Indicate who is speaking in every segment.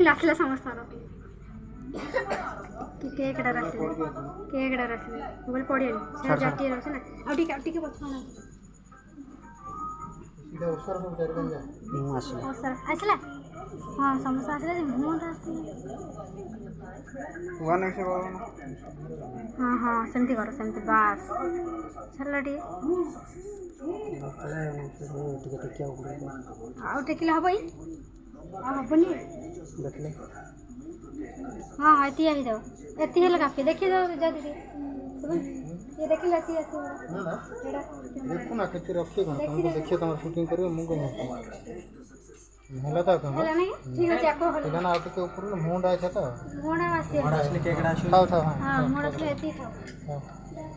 Speaker 1: ଆସିଲା ସମସ୍ତଙ୍କର କେକଟା ଆସିଲେ ମୁଁ କହିଲି ପଡ଼ିଆନି ସେ ଜାଟିଏ ଅଛି ନା ଆଉ ଟିକେ ପଛ ଆସିଲା ହଁ ସମସ୍ତେ ଆସିଲେ ଯେ ମୁହଁଟା ହଁ ସେମିତି କର ସେମିତି ବାସ୍ ଛାଡ଼ିଲା ଟିକେ ଆଉ ଟେକିଲେ ହବ ଆଉ ହବନି ହଁ ଏତିକି ହେଇଯାଉ ଏତିକି ହେଲେ କାଫି ଦେଖିଦେବ ଯଦି ये देखिए लती है
Speaker 2: देखो ना कितने रखिए कौन तुमको देखिए तुम शूटिंग करियो मु को हेला ता कम
Speaker 1: हेला नहीं ठीक है जाको
Speaker 2: हेला ना आउट के ऊपर मुंडा है तो
Speaker 1: मुंडा वासी
Speaker 2: मुंडा असली केकड़ा आछो खाओ खाओ
Speaker 1: हां मुंडा असली एती खाओ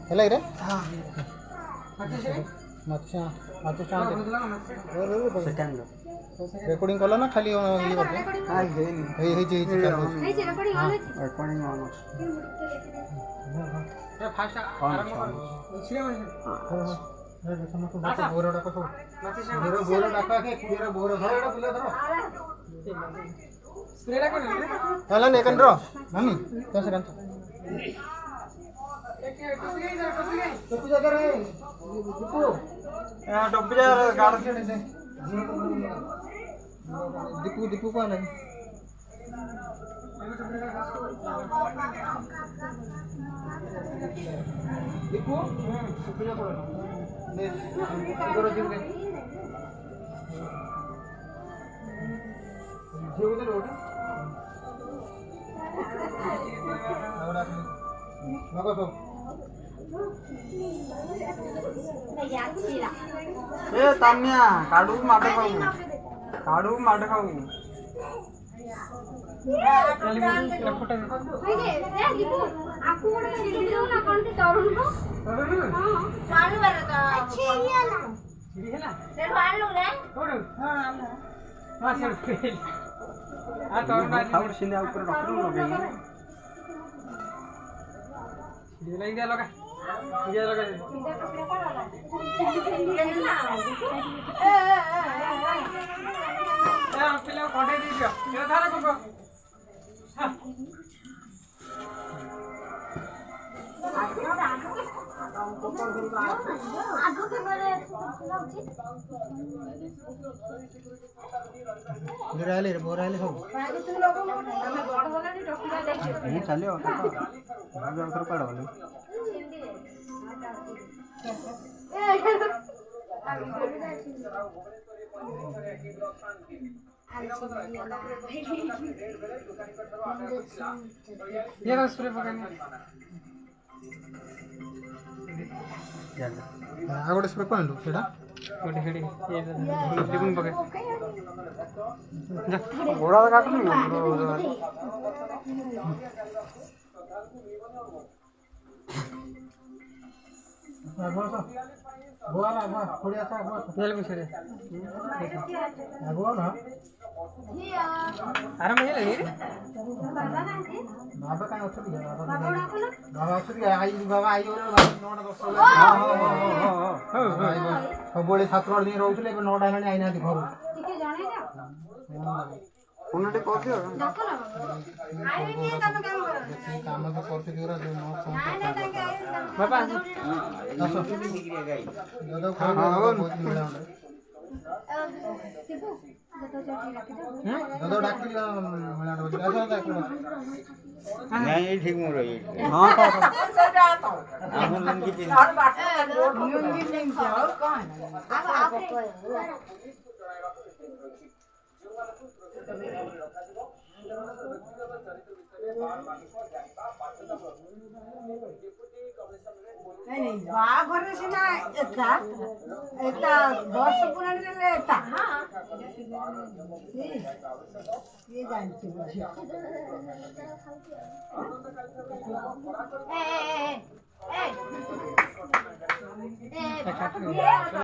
Speaker 2: हेला रे
Speaker 3: हां
Speaker 2: मच्छा चांद सेकंड रेकॉर्डिंग कला ना खाली ये करते
Speaker 3: हां हे
Speaker 1: हे रेकॉर्डिंग ऑन
Speaker 2: ए फास्ट आरंभ कर बोरा डाको सब बोरा डाका के कुडीरा बोरा धर एडा बुले धर स्प्रेला कर हला नेकन रो नानी तसे रंत टोपी जगह रे दीपू टोपी जगह गाड़ के दे दीपू को आना दीपू टोपी जगह ने इधर जीव दे रोटी आवड़ा मको सब
Speaker 3: ए तान्या काडू माडे खाऊ
Speaker 2: गिराले बोराले सब ये चलियो आगे उधर पड़ वाले
Speaker 3: ये बस स्प्रे पकाने
Speaker 2: आगोटे स्प्रे पॉइंट सेटा
Speaker 3: गोटे हेडी ये टिपुन पके जा गोड़ा काट नहीं
Speaker 2: गोवा ना थोड़ी ऐसा गोवा
Speaker 3: चल कुछ रे
Speaker 2: गोवा ना
Speaker 3: आराम हे लगी रे
Speaker 2: बाबा का औषध है बाबा औषध है आई बाबा आई और 9:10 सबले 7 दिन रहउतले 9:00 हेलानी आई ना घर
Speaker 1: ଟିକେ ଜଣେ ଯା
Speaker 3: कोनटे को दियो
Speaker 1: ଡାକ ନା ଆଇବେ କିଏ ତମେ କାମ କର
Speaker 2: काम तो करते दिरा जो नो फोन
Speaker 1: ନାଇଁ ନାଇଁ ତାଙ୍କେ ଆଇବେ
Speaker 3: बाबा
Speaker 2: दादा खाओ बहुत मिला
Speaker 1: टिपू तो चोटी रखी दो
Speaker 2: दादा डाकी मिला अच्छा दादा
Speaker 4: नहीं ये ठीक मोर ये
Speaker 3: हां
Speaker 4: आगुन लंगी दिन
Speaker 5: ବାହାଘରେ ସିନା ଏଟା ବର୍ଷ ପୁରାଣି ନେଲେ ଏଟା କିଏ ଜାଣିଛି ବୁଝିବା